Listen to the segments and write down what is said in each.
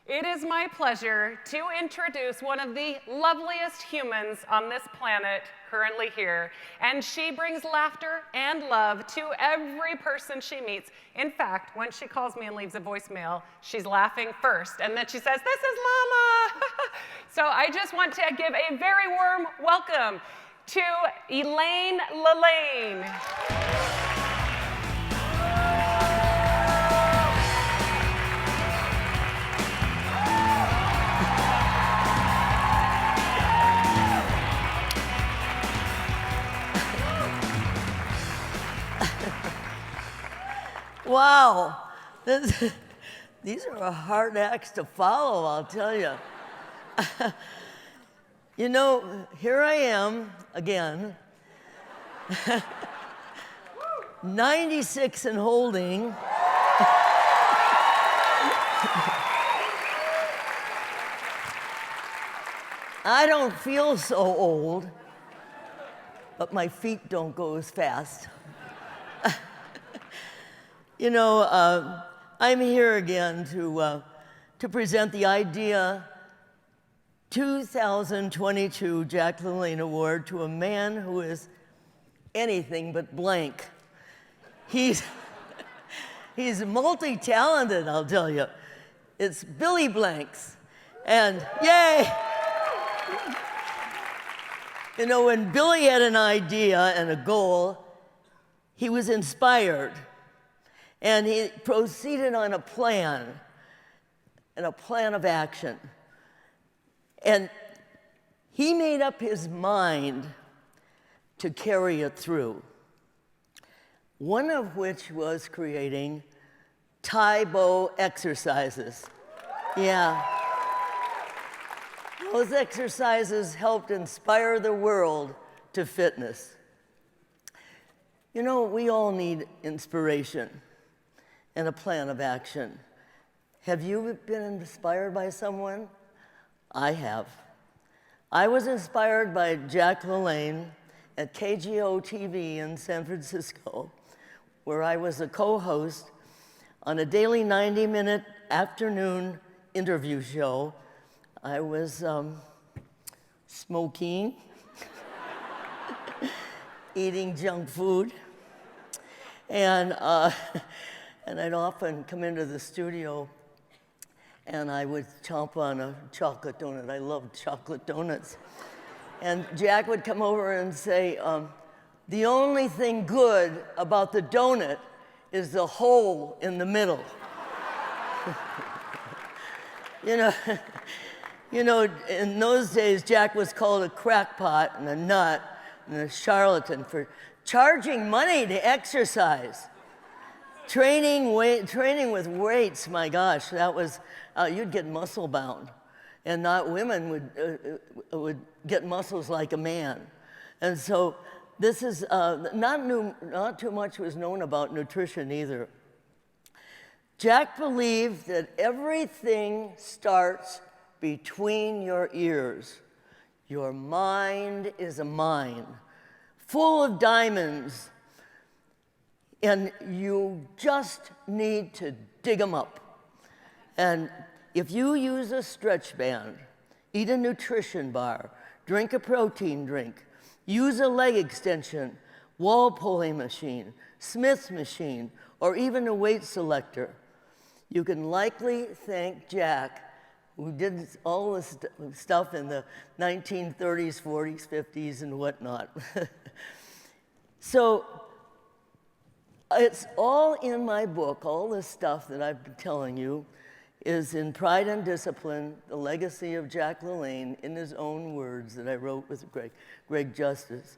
It is my pleasure to introduce one of the loveliest humans on this planet currently here. And she brings laughter and love to every person she meets. In fact, when she calls me and leaves a voicemail, she's laughing first. And then she says, "This is Lala." So I just want to give a very warm welcome to LaLanne. Wow, these are a hard acts to follow, I'll tell you. You know, here I am again, 96 and holding. I don't feel so old, but my feet don't go as fast. You know, I'm here again to present the IDEA 2022 Jack LaLanne Award to a man who is anything but blank. He's multi-talented, I'll tell you. It's Billy Blanks, and yay! You know, when Billy had an idea and a goal, he was inspired. And he proceeded on a plan, and a plan of action. And he made up his mind to carry it through. One of which was creating Tae-Bo exercises. Yeah. Those exercises helped inspire the world to fitness. You know, we all need inspiration and a plan of action. Have you been inspired by someone? I have. I was inspired by Jack LaLanne at KGO TV in San Francisco, where I was a co-host on a daily 90-minute afternoon interview show. I was smoking, eating junk food, and I'd often come into the studio and I would chomp on a chocolate donut. I loved chocolate donuts. And Jack would come over and say, the only thing good about the donut is the hole in the middle. You know, in those days, Jack was called a crackpot and a nut and a charlatan for charging money to exercise. Training with weights, my gosh, that was, you'd get muscle bound. And not women would get muscles like a man. And so this is, not too much was known about nutrition either. Jack believed that everything starts between your ears. Your mind is a mine, full of diamonds, and you just need to dig them up. And if you use a stretch band, eat a nutrition bar, drink a protein drink, use a leg extension, wall pulling machine, Smith's machine, or even a weight selector, you can likely thank Jack, who did all this stuff in the 1930s, 40s, 50s, and whatnot. So it's all in my book. All this stuff that I've been telling you is in Pride and Discipline, The Legacy of Jack LaLanne, in his own words that I wrote with Greg Justice.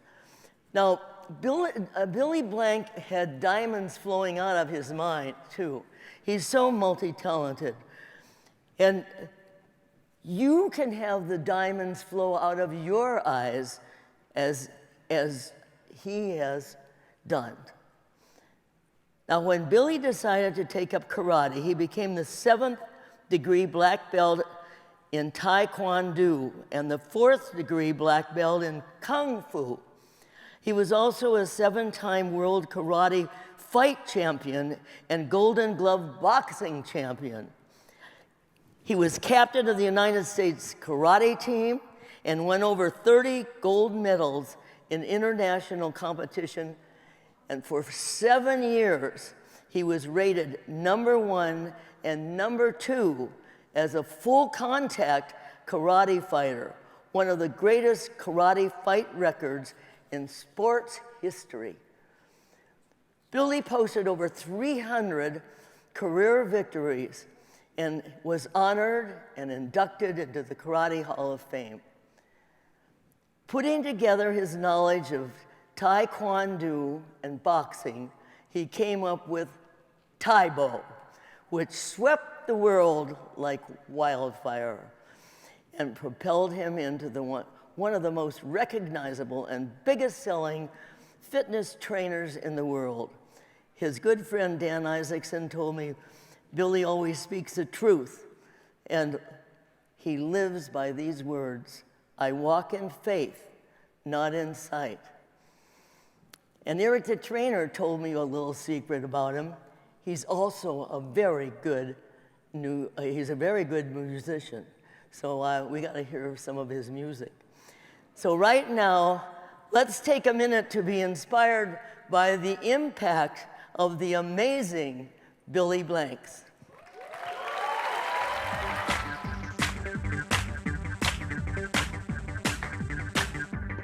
Now, Billy Blank had diamonds flowing out of his mind, too. He's so multi-talented. And you can have the diamonds flow out of your eyes as he has done. Now, when Billy decided to take up karate, he became the 7th degree black belt in Taekwondo and the 4th degree black belt in Kung Fu. He was also a 7-time world karate fight champion and Golden Glove boxing champion. He was captain of the United States karate team and won over 30 gold medals in international competition. And for 7 years, he was rated #1 and #2 as a full contact karate fighter, one of the greatest karate fight records in sports history. Billy posted over 300 career victories and was honored and inducted into the Karate Hall of Fame. Putting together his knowledge of Taekwondo and boxing, he came up with Taibo, which swept the world like wildfire and propelled him into one of the most recognizable and biggest selling fitness trainers in the world. His good friend Dan Isaacson told me, Billy always speaks the truth, and he lives by these words: I walk in faith, not in sight. And Eric the trainer told me a little secret about him. He's also a very good musician. So we got to hear some of his music. So right now, let's take a minute to be inspired by the impact of the amazing Billy Blanks.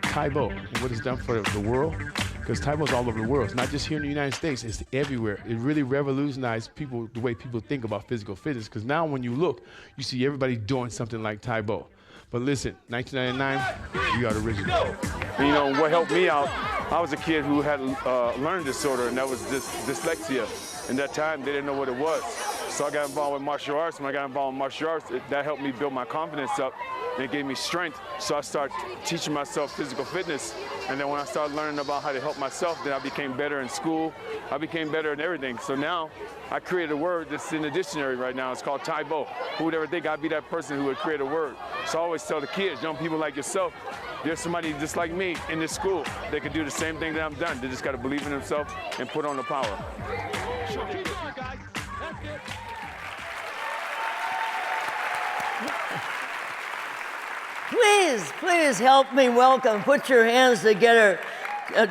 Taibo and what it's done for the world, because Taibo's all over the world. It's not just here in the United States, it's everywhere. It really revolutionized people, the way people think about physical fitness, because now when you look, you see everybody doing something like Taibo. But listen, 1999, we are the original. You know, what helped me out, I was a kid who had a learning disorder, and that was dyslexia. And that time, they didn't know what it was. So I got involved with martial arts. When I got involved in martial arts, that helped me build my confidence up, and it gave me strength. So I started teaching myself physical fitness. And then when I started learning about how to help myself, then I became better in school. I became better in everything. So now I created a word that's in the dictionary right now. It's called Taibo. Who would ever think I'd be that person who would create a word? So I always tell the kids, young people like yourself, there's somebody just like me in this school. They can do the same thing that I've done. They just got to believe in themselves and put on the power. Keep going, guys. That's it. Please help me welcome, put your hands together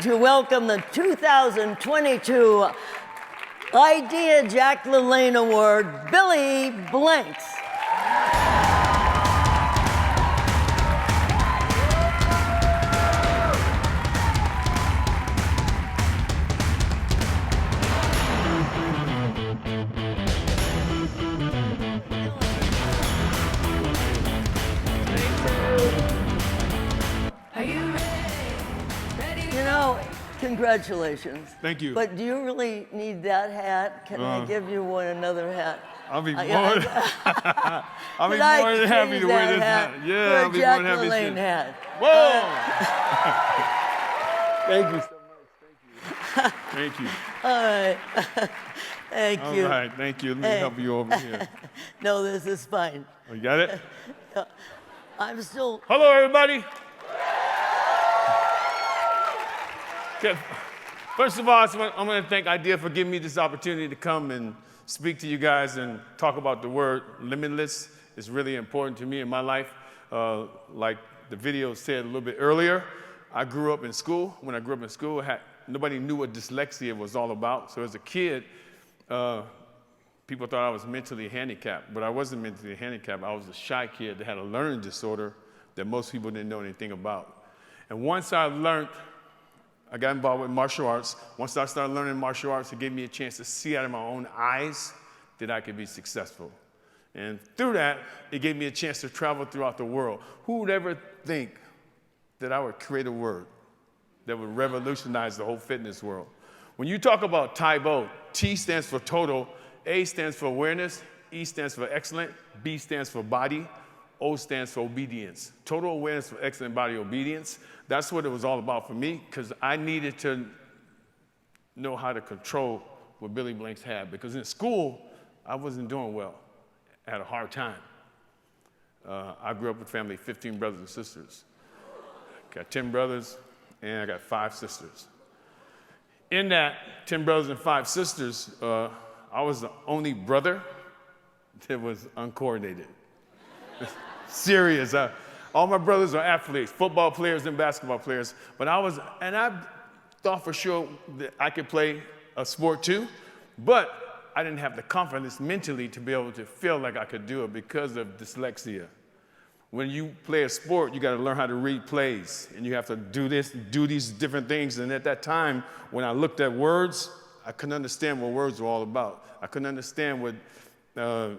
to welcome the 2022 IDEA Jack LaLanne Award, Billy Blanks. Congratulations. Thank you. But do you really need that hat? Can I give you another hat? I'll be more than happy to wear this hat. Yeah, I'll be more than happy to. Hat. Whoa! Thank you so much. Thank you. All right. Thank you. All right, thank you. Let me help you over here. No, this is fine. Oh, you got it? I'm still. Hello, everybody. Okay. First of all, I'm going to thank IDEA for giving me this opportunity to come and speak to you guys and talk about the word limitless. It's really important to me in my life. Like the video said a little bit earlier, I grew up in school. When I grew up in school, nobody knew what dyslexia was all about. So as a kid, people thought I was mentally handicapped, but I wasn't mentally handicapped. I was a shy kid that had a learning disorder that most people didn't know anything about. And once I got involved with martial arts. Once I started learning martial arts, it gave me a chance to see out of my own eyes that I could be successful. And through that, it gave me a chance to travel throughout the world. Who would ever think that I would create a word that would revolutionize the whole fitness world? When you talk about Taibo, T stands for total, A stands for awareness, E stands for excellent, B stands for body, O stands for obedience. Total awareness for excellent body obedience. That's what it was all about for me, because I needed to know how to control what Billy Blanks had. Because in school, I wasn't doing well. I had a hard time. I grew up with a family of 15 brothers and sisters. Got 10 brothers, and I got 5 sisters. In that 10 brothers and 5 sisters, I was the only brother that was uncoordinated. Serious. All my brothers are athletes, football players and basketball players. But I thought for sure that I could play a sport too, but I didn't have the confidence mentally to be able to feel like I could do it because of dyslexia. When you play a sport, you got to learn how to read plays, and you have to do these different things. And at that time, when I looked at words, I couldn't understand what words were all about. I couldn't understand what the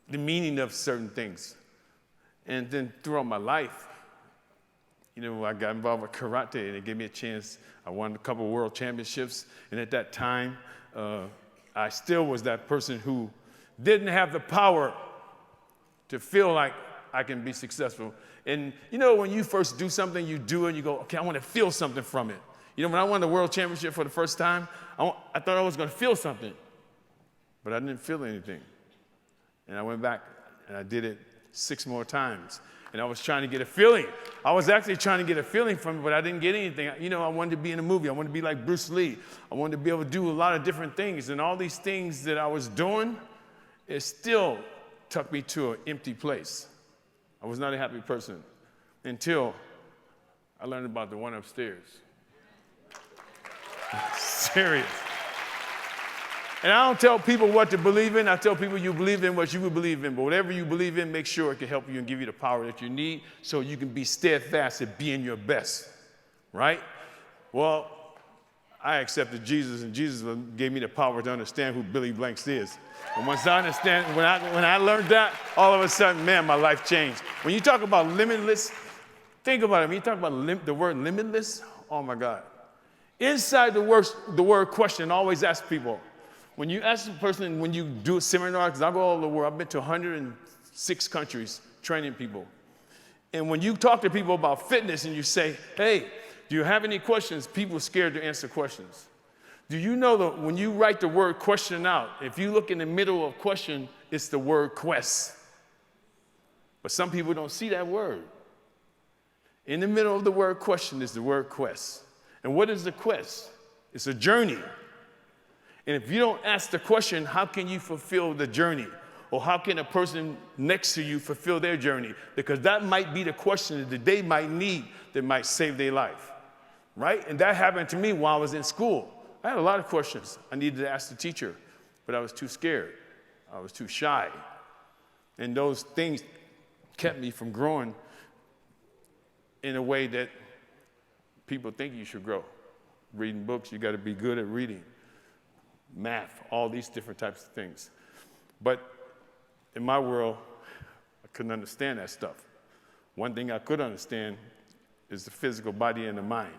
meaning of certain things. And then throughout my life, I got involved with karate, and it gave me a chance. I won a couple of world championships, and at that time, I still was that person who didn't have the power to feel like I can be successful. And when you first do something, you do it, and you go, okay, I want to feel something from it. When I won the world championship for the first time, I thought I was going to feel something, but I didn't feel anything. And I went back, and I did it 6 more times. And I was trying to get a feeling. I was actually trying to get a feeling from it, but I didn't get anything. I wanted to be in a movie. I wanted to be like Bruce Lee. I wanted to be able to do a lot of different things. And all these things that I was doing, it still took me to an empty place. I was not a happy person until I learned about the one upstairs. Serious. And I don't tell people what to believe in. I tell people you believe in what you would believe in. But whatever you believe in, make sure it can help you and give you the power that you need so you can be steadfast at being your best, right? Well, I accepted Jesus, and Jesus gave me the power to understand who Billy Blanks is. And once I understand, when I learned that, all of a sudden, man, my life changed. When you talk about limitless, think about it. When you talk about the word limitless, oh my God. Inside the word question, I always ask people, when you ask a person, when you do a seminar, because I go all over the world, I've been to 106 countries training people. And when you talk to people about fitness and you say, hey, do you have any questions? People are scared to answer questions. Do you know that when you write the word question out, if you look in the middle of question, it's the word quest. But some people don't see that word. In the middle of the word question is the word quest. And what is the quest? It's a journey. And if you don't ask the question, how can you fulfill the journey? Or how can a person next to you fulfill their journey? Because that might be the question that they might need that might save their life, right? And that happened to me while I was in school. I had a lot of questions I needed to ask the teacher, but I was too scared. I was too shy. And those things kept me from growing in a way that people think you should grow. Reading books, you got to be good at reading. Math, all these different types of things. But in my world, I couldn't understand that stuff. One thing I could understand is the physical body and the mind.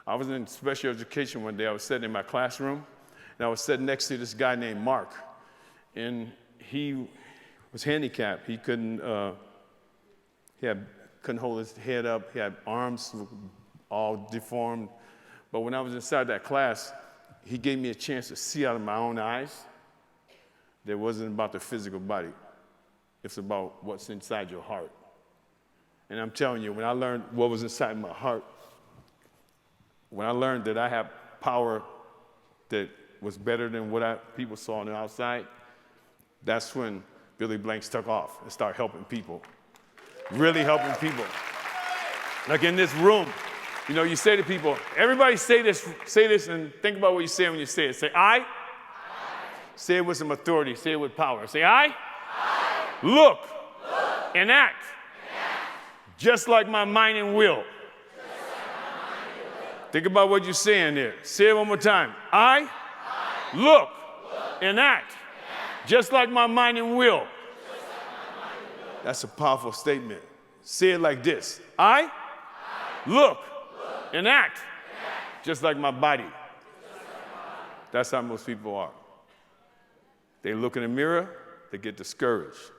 I was in special education one day. I was sitting in my classroom, and I was sitting next to this guy named Mark. And he was handicapped. He couldn't hold his head up. He had arms all deformed. But when I was inside that class, he gave me a chance to see out of my own eyes that it wasn't about the physical body. It's about what's inside your heart. And I'm telling you, when I learned what was inside my heart, when I learned that I have power that was better than what people saw on the outside, that's when Billy Blanks took off and started helping people, really helping people. Like in this room, you say to people, everybody say this and think about what you say when you say it. Say, I. Say it with some authority. Say it with power. Say, I. Look. And act. Just like my mind and will. Think about what you're saying there. Say it one more time. I. Look. And act. Just like my mind and will. That's a powerful statement. Say it like this. I. Look. And act just like my body. That's how most people are. They look in the mirror, they get discouraged.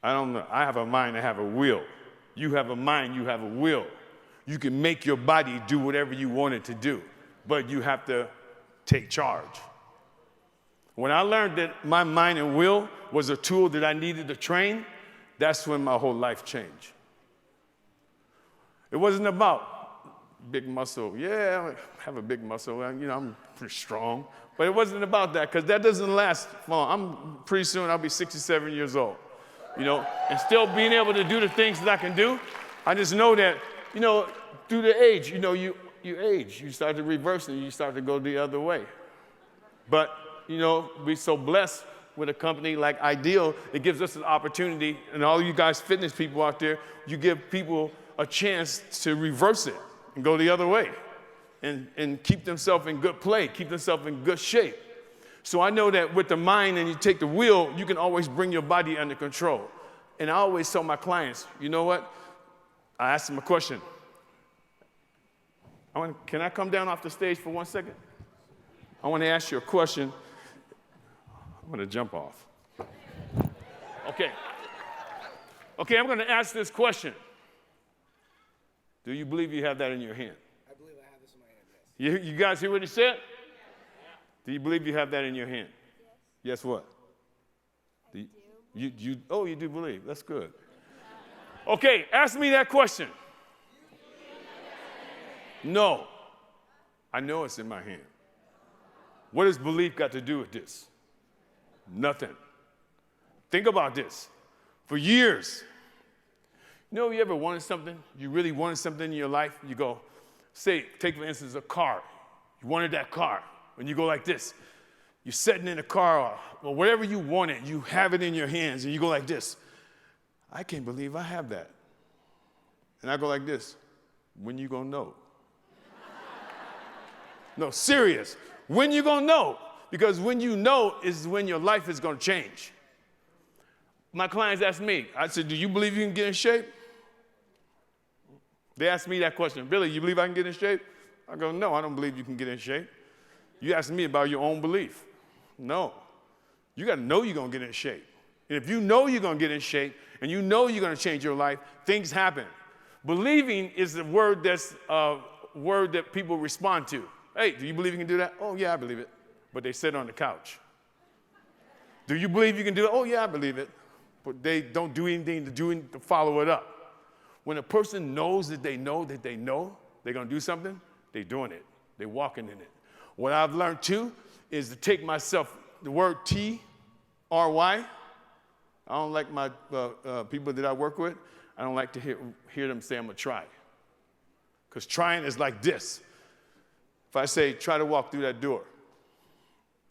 I don't know. I have a mind, I have a will. You have a mind, you have a will. You can make your body do whatever you want it to do, but you have to take charge. When I learned that my mind and will was a tool that I needed to train, that's when my whole life changed. It wasn't about big muscle. Yeah, I have a big muscle. I'm pretty strong. But it wasn't about that, because that doesn't last long. Pretty soon I'll be 67 years old, and still being able to do the things that I can do. I just know that, through the age, you age. You start to reverse and you start to go the other way. But, we're so blessed with a company like Ideal. It gives us an opportunity, and all you guys fitness people out there, you give people a chance to reverse it and go the other way and keep themselves in good play, keep themselves in good shape. So I know that with the mind and you take the wheel, you can always bring your body under control. And I always tell my clients, you know what? I ask them a question. Can I come down off the stage for 1 second? I want to ask you a question. I'm going to jump off. Okay, I'm going to ask this question. Do you believe you have that in your hand? I believe I have this in my hand, yes. You guys hear what he said? Do you believe you have that in your hand? Yes. Yes, what? I do. You do believe. That's good. Okay, ask me that question. No. I know it's in my hand. What has belief got to do with this? Nothing. Think about this. For years, you ever wanted something? You really wanted something in your life? You go, take for instance a car. You wanted that car. When you go like this, you're sitting in a car or whatever you wanted, you have it in your hands and you go like this. I can't believe I have that. And I go like this. When you gonna know? No, serious. When you gonna know? Because when you know is when your life is gonna change. My clients ask me, I said, do you believe you can get in shape? They ask me that question. Billy, you believe I can get in shape? I go, no, I don't believe you can get in shape. You ask me about your own belief. No. You got to know you're going to get in shape. And if you know you're going to get in shape and you know you're going to change your life, things happen. Believing is the word that's a word that people respond to. Hey, do you believe you can do that? Oh, yeah, I believe it. But they sit on the couch. Do you believe you can do it? Oh, yeah, I believe it. But they don't do anything to follow it up. When a person knows that they know they're going to do something, they're doing it. They're walking in it. What I've learned, too, is to take myself, the word T-R-Y. I don't like my people that I work with, I don't like to hear them say I'm going to try. Because trying is like this. If I say, try to walk through that door,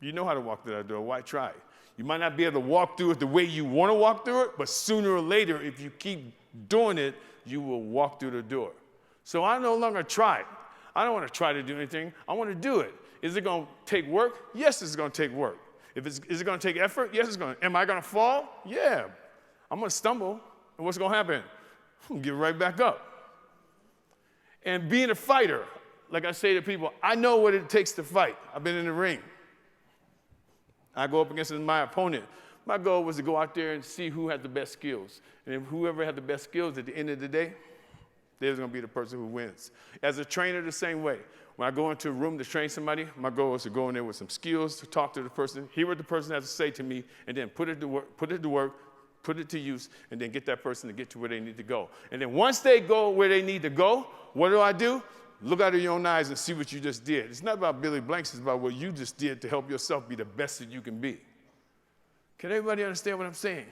you know how to walk through that door. Why try? You might not be able to walk through it the way you want to walk through it, but sooner or later, if you keep doing it, you will walk through the door. So I no longer try. I don't want to try to do anything. I want to do it. Is it going to take work? Yes, it's going to take work. Is it going to take effort? Yes, it's going to. Am I going to fall? Yeah. I'm going to stumble. And what's going to happen? I'm going to get right back up. And being a fighter, like I say to people, I know what it takes to fight. I've been in the ring. I go up against my opponent. My goal was to go out there and see who had the best skills. And if whoever had the best skills at the end of the day, they're going to be the person who wins. As a trainer, the same way. When I go into a room to train somebody, my goal is to go in there with some skills, to talk to the person, hear what the person has to say to me, and then put it to work, put it to use, and then get that person to get to where they need to go. And then once they go where they need to go, what do? Look out of your own eyes and see what you just did. It's not about Billy Blanks, it's about what you just did to help yourself be the best that you can be. Can everybody understand what I'm saying?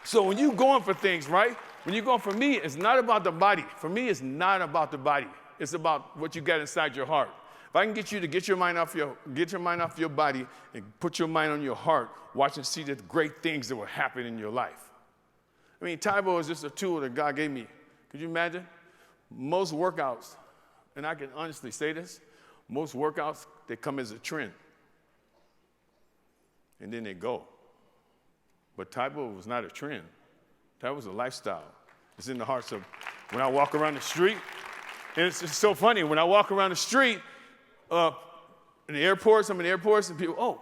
So when you're going for things, right? When you're going, for me, it's not about the body. For me, it's not about the body. It's about what you got inside your heart. If I can get you to get your mind off your body and put your mind on your heart, watch and see the great things that will happen in your life. I mean, Tybo is just a tool that God gave me. Could you imagine? Most workouts, and I can honestly say this, most workouts, they come as a trend. And then they go. But Tybo was not a trend. That was a lifestyle. It's in the hearts of, when I walk around the street, and it's just so funny, when I walk around the street, in the airports, I'm in the airports, and people,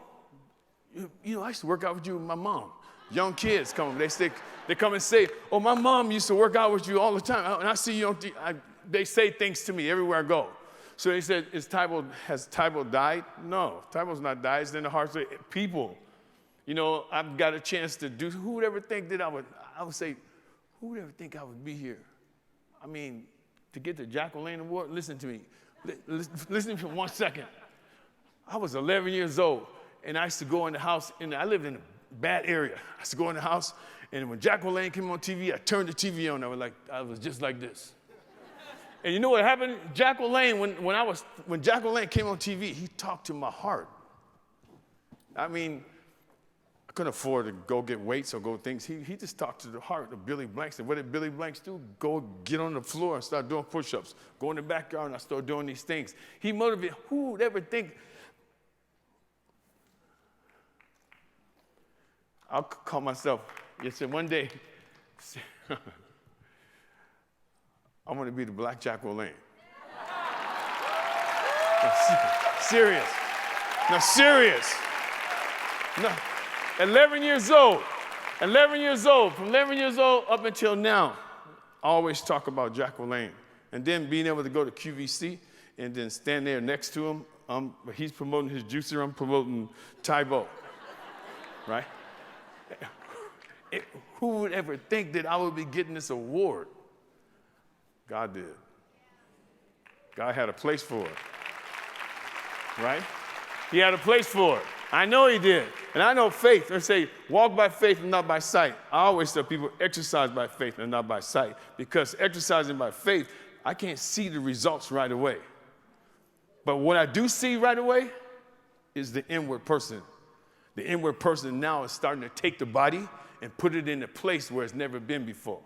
I used to work out with you with my mom. Young kids come, they come and say, oh, my mom used to work out with you all the time, and I see you on they say things to me everywhere I go. So they said, has Tybo died? No, Tybo's not died. It's in the hearts of people. I've got a chance to do, who would ever think that I would say, who would ever think I would be here? I mean, to get the Jack LaLanne Award? Listen to me. Listen for 1 second. I was 11 years old, and I used to go in the house, and I lived in a bad area. I used to go in the house, and when Jack LaLanne came on TV, I turned the TV on. I was just like this. And you know what happened? Jack LaLanne, when Jack LaLanne came on TV, he talked to my heart. I mean, I couldn't afford to go get weights or go things. He just talked to the heart of Billy Blanks. And what did Billy Blanks do? Go get on the floor and start doing push-ups. Go in the backyard and I started doing these things. He motivated. Who would ever think? I'll call myself. You said one day, I'm going to be the Black Jack LaLanne. Serious. No, serious. No. 11 years old. 11 years old. From 11 years old up until now, I always talk about Jack LaLanne. And then being able to go to QVC and then stand there next to him. He's promoting his juicer. I'm promoting Tybo. Right? Who would ever think that I would be getting this award? God did. God had a place for it. Right? He had a place for it. I know he did. And I know faith. They say, walk by faith and not by sight. I always tell people, exercise by faith and not by sight. Because exercising by faith, I can't see the results right away. But what I do see right away is the inward person. The inward person now is starting to take the body and put it in a place where it's never been before.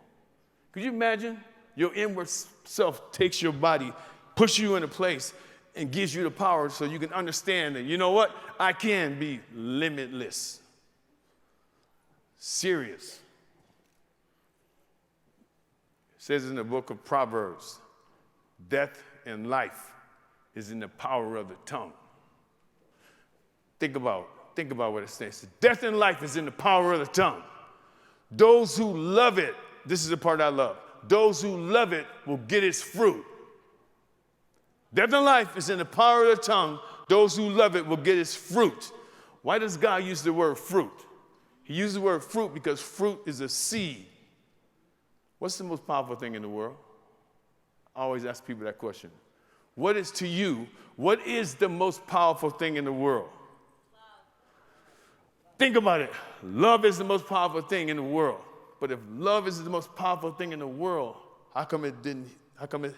Could you imagine? Your inward self takes your body, pushes you in a place, and gives you the power so you can understand that, you know what? I can be limitless. Serious. It says in the book of Proverbs, death and life is in the power of the tongue. Think about what it says. Death and life is in the power of the tongue. Those who love it, this is the part I love. Those who love it will get its fruit. Death and life is in the power of the tongue. Those who love it will get its fruit. Why does God use the word fruit? He uses the word fruit because fruit is a seed. What's the most powerful thing in the world? I always ask people that question. What is to you, what is the most powerful thing in the world? Think about it. Love is the most powerful thing in the world. But if love is the most powerful thing in the world, how come it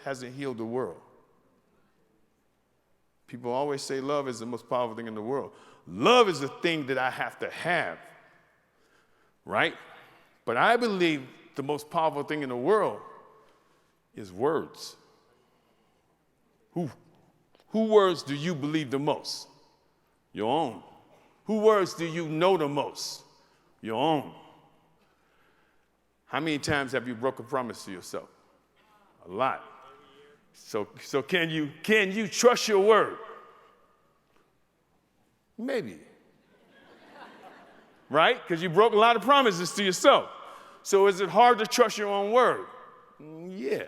hasn't healed the world? People always say love is the most powerful thing in the world. Love is the thing that I have to have, right? But I believe the most powerful thing in the world is words. Who words do you believe the most? Your own. Who words do you know the most? Your own. How many times have you broken a promise to yourself? A lot. So can you trust your word? Maybe. Right? Because you broke a lot of promises to yourself. So is it hard to trust your own word? Yeah.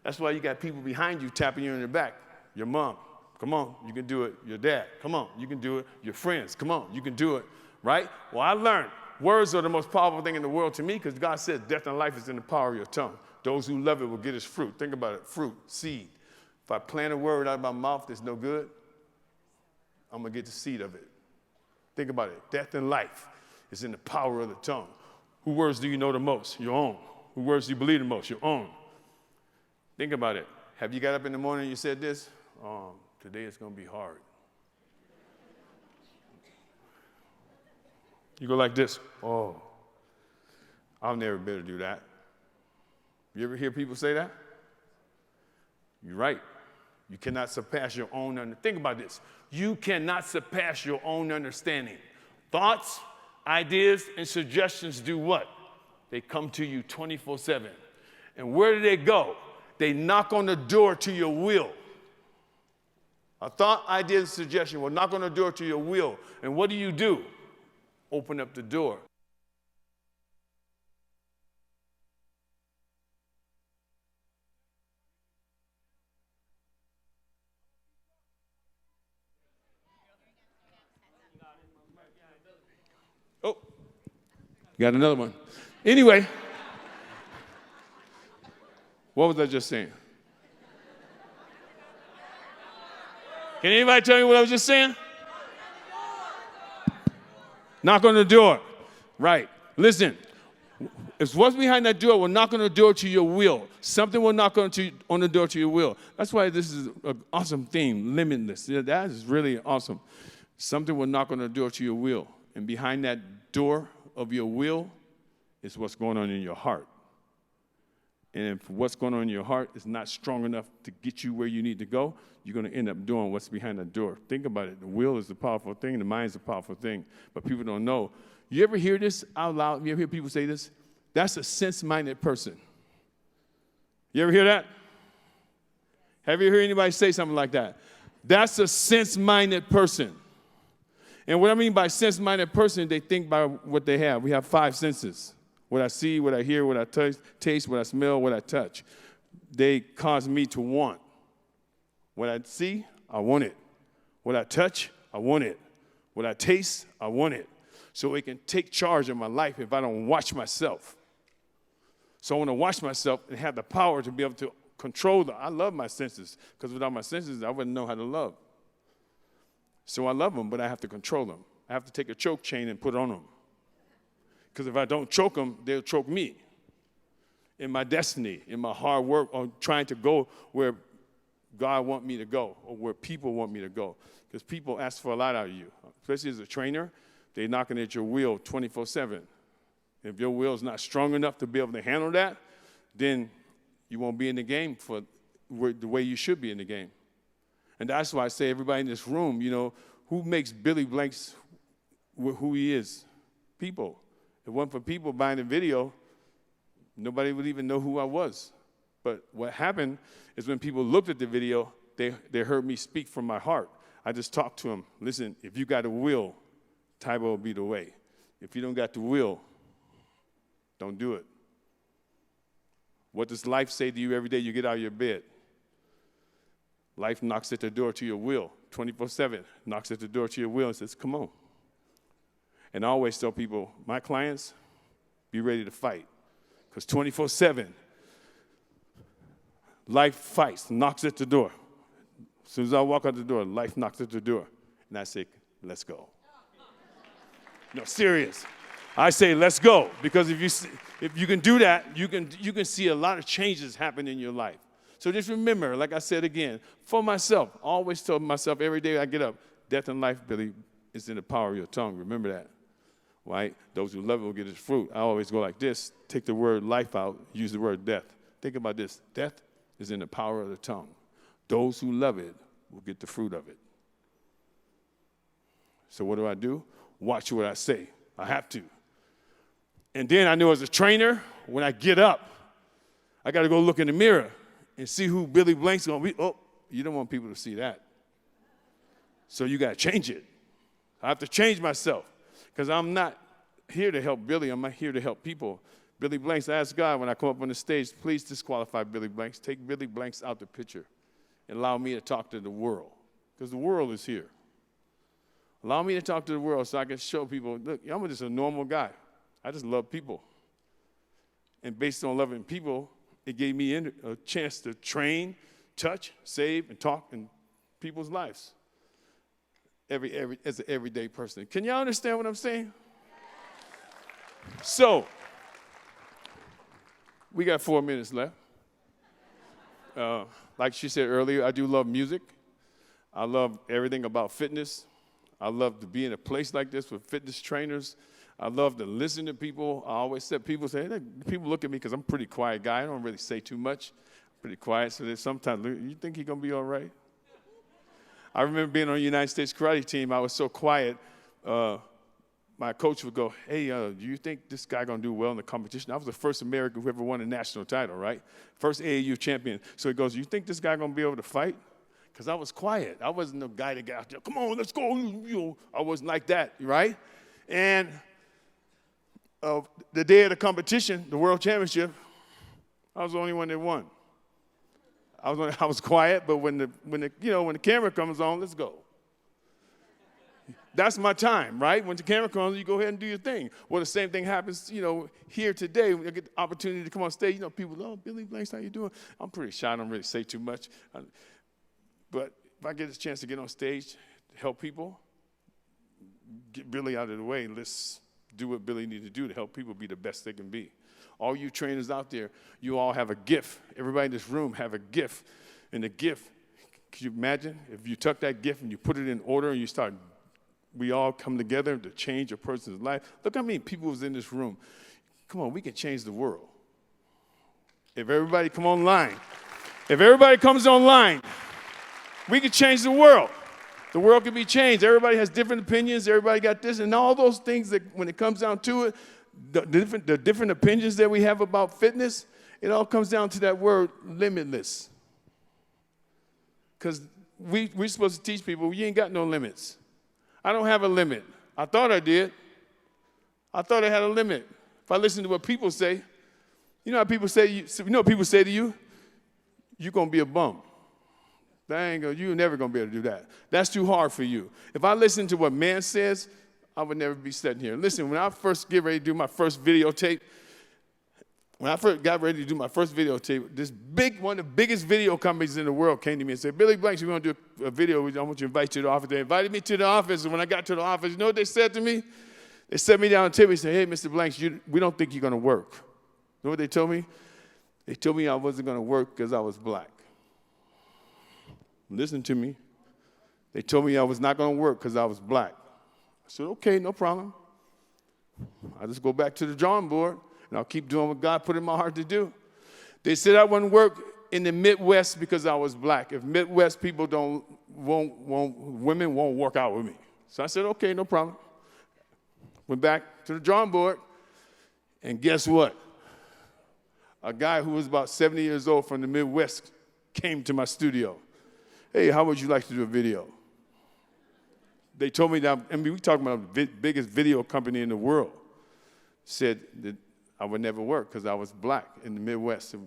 That's why you got people behind you tapping you in the back. Your mom, come on, you can do it. Your dad, come on, you can do it. Your friends, come on, you can do it. Right? Well, I learned words are the most powerful thing in the world to me because God says death and life is in the power of your tongue. Those who love it will get its fruit. Think about it. Fruit, seed. If I plant a word out of my mouth that's no good, I'm going to get the seed of it. Think about it. Death and life is in the power of the tongue. Whose words do you know the most? Your own. Whose words do you believe the most? Your own. Think about it. Have you got up in the morning and you said this? Today it's going to be hard. You go like this. Oh, I'll never be able to do that. You ever hear people say that? You're right. You cannot surpass your own understanding. Think about this. You cannot surpass your own understanding. Thoughts, ideas, and suggestions do what? They come to you 24/7. And where do they go? They knock on the door to your will. A thought, idea, and suggestion will knock on the door to your will. And what do? Open up the door. Oh, got another one. Anyway, what was I just saying? Can anybody tell me what I was just saying? Knock on the door. Right. Listen. If what's behind that door will knock on the door to your will. Something will knock on the door to your will. That's why this is an awesome theme, limitless. Yeah, that is really awesome. Something will knock on the door to your will. And behind that door of your will is what's going on in your heart. And if what's going on in your heart is not strong enough to get you where you need to go, you're going to end up doing what's behind that door. Think about it. The will is a powerful thing. The mind is a powerful thing. But people don't know. You ever hear this out loud? You ever hear people say this? That's a sense-minded person. You ever hear that? Have you heard anybody say something like that? That's a sense-minded person. And what I mean by sense-minded person, they think by what they have. We have 5 senses. What I see, what I hear, what I taste, what I smell, what I touch. They cause me to want. What I see, I want it. What I touch, I want it. What I taste, I want it. So it can take charge of my life if I don't watch myself. So I want to watch myself and have the power to be able to control them. I love my senses, because without my senses, I wouldn't know how to love. So I love them, but I have to control them. I have to take a choke chain and put it on them. Because if I don't choke them, they'll choke me in my destiny, in my hard work, or trying to go where God wants me to go, or where people want me to go. Because people ask for a lot out of you, especially as a trainer. They're knocking at your will 24/7. If your will is not strong enough to be able to handle that, then you won't be in the game for the way you should be in the game. And that's why I say everybody in this room, you know, who makes Billy Blanks who he is? People. If it wasn't for people buying the video, nobody would even know who I was. But what happened is when people looked at the video, they heard me speak from my heart. I just talked to them. Listen, if you got a will, Taibo will be the way. If you don't got the will, don't do it. What does life say to you every day you get out of your bed? Life knocks at the door to your will, 24/7, knocks at the door to your will and says, come on. And I always tell people, my clients, be ready to fight. Because 24/7, life fights, knocks at the door. As soon as I walk out the door, life knocks at the door. And I say, let's go. No, serious. I say, let's go. Because if you can do that, you can see a lot of changes happen in your life. So just remember, like I said again, for myself, I always tell myself every day I get up, death and life, Billy, is in the power of your tongue. Remember that, right? Those who love it will get its fruit. I always go like this, take the word life out, use the word death. Think about this. Death is in the power of the tongue. Those who love it will get the fruit of it. So what do? Watch what I say. I have to. And then I know as a trainer, when I get up, I got to go look in the mirror and see who Billy Blank's going to be. Oh, you don't want people to see that. So you got to change it. I have to change myself because I'm not here to help Billy. I'm not here to help people. Billy Blanks, I ask God when I come up on the stage, please disqualify Billy Blanks. Take Billy Blanks out the picture and allow me to talk to the world because the world is here. Allow me to talk to the world so I can show people, look, I'm just a normal guy. I just love people. And based on loving people, it gave me a chance to train, touch, save, and talk in people's lives as an everyday person. Can y'all understand what I'm saying? So, we got 4 minutes left. Like she said earlier, I do love music. I love everything about fitness. I love to be in a place like this with fitness trainers. I love to listen to people. I always said people say, hey, people look at me because I'm a pretty quiet guy. I don't really say too much. I'm pretty quiet. So sometimes, you think he's going to be all right? I remember being on the United States karate team. I was so quiet. My coach would go, hey, do you think this guy going to do well in the competition? I was the first American who ever won a national title, right? First AAU champion. So he goes, you think this guy going to be able to fight? Because I was quiet. I wasn't the guy that got out there, come on, let's go. I wasn't like that, right? And the day of the competition, the world championship, I was the only one that won. I was quiet, but when the camera comes on, let's go. That's my time, right? When the camera comes, you go ahead and do your thing. Well, the same thing happens, here today. When I get the opportunity to come on stage, people, oh, Billy Blanks, how you doing? I'm pretty shy. I don't really say too much. But if I get a chance to get on stage to help people, get Billy out of the way, let's do what Billy needs to do to help people be the best they can be. All you trainers out there, you all have a gift. Everybody in this room have a gift. And the gift, can you imagine if you took that gift and you put it in order and you start, we all come together to change a person's life. Look how many people was in this room. Come on, we can change the world. If everybody come online, if everybody comes online, we can change the world. The world can be changed. Everybody has different opinions. Everybody got this. And all those things that when it comes down to it, the different opinions that we have about fitness, it all comes down to that word limitless. Because we're supposed to teach people, you ain't got no limits. I don't have a limit. I thought I did. I thought I had a limit. If I listen to what people say, you know how people say, you know what people say to you? You're going to be a bum. You're never going to be able to do that. That's too hard for you. If I listen to what man says, I would never be sitting here. Listen, when I first get ready to do my first videotape, one of the biggest video companies in the world came to me and said, Billy Blanks, we want to do a video. I want you to invite you to the office. They invited me to the office, and when I got to the office, you know what they said to me? They set me down on the table and said, hey, Mr. Blanks, we don't think you're going to work. You know what they told me? They told me I wasn't going to work because I was black. Listen to me. They told me I was not going to work because I was black. I said, okay, no problem. I'll just go back to the drawing board, and I'll keep doing what God put in my heart to do. They said I wouldn't work in the Midwest because I was black. If Midwest people women won't work out with me. So I said, okay, no problem. Went back to the drawing board, and guess what? A guy who was about 70 years old from the Midwest came to my studio. Hey, how would you like to do a video? They told me that, we're talking about the biggest video company in the world, said that I would never work because I was black in the Midwest. They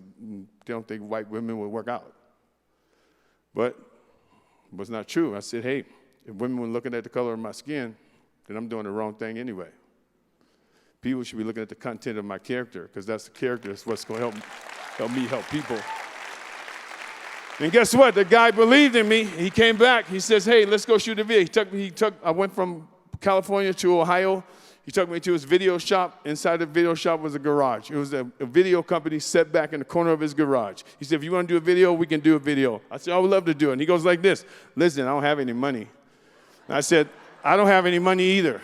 don't think white women would work out. But it was not true. I said, hey, if women were looking at the color of my skin, then I'm doing the wrong thing anyway. People should be looking at the content of my character because that's the character that's what's going to help me help people. And guess what? The guy believed in me. He came back. He says, hey, let's go shoot a video. I went from California to Ohio. He took me to his video shop. Inside the video shop was a garage. It was a video company set back in the corner of his garage. He said, if you want to do a video, we can do a video. I said, I would love to do it. And he goes like this, listen, I don't have any money. And I said, I don't have any money either.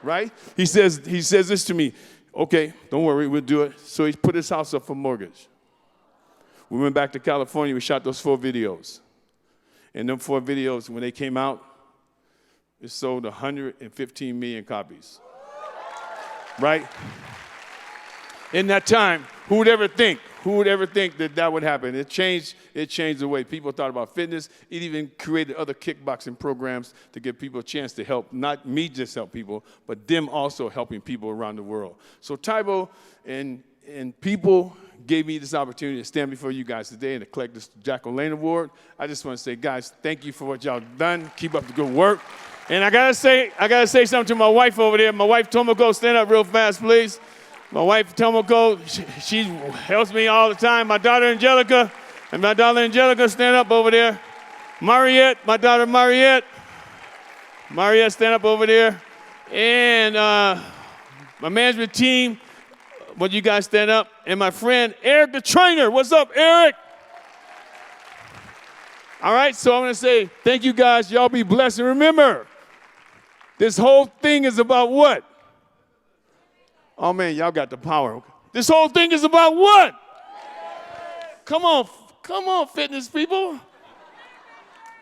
Right? He says this to me, okay, don't worry, we'll do it. So he put his house up for mortgage. We went back to California. We shot those 4 videos. And them 4 videos, when they came out, it sold 115 million copies. Right? In that time, who would ever think that would happen? It changed the way people thought about fitness. It even created other kickboxing programs to give people a chance to help, not me just help people, but them also helping people around the world. So Tybo and people gave me this opportunity to stand before you guys today and to collect this LaLanne Award. I just want to say, guys, thank you for what y'all done. Keep up the good work. And I gotta say something to my wife over there. My wife Tomoko, stand up real fast, please. My wife Tomoko, she helps me all the time. My daughter Angelica, stand up over there. Mariette, my daughter Mariette, stand up over there. And my management team, would you guys stand up? And my friend Eric the trainer. What's up, Eric? All right, so I'm going to say thank you guys. Y'all be blessed. And remember, this whole thing is about what? Oh, man, y'all got the power. This whole thing is about what? Come on, fitness people.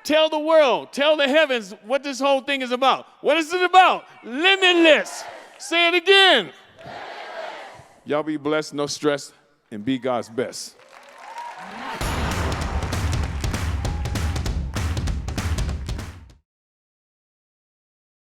Tell the world, tell the heavens what this whole thing is about. What is it about? Limitless. Say it again. Y'all be blessed, no stress, and be God's best.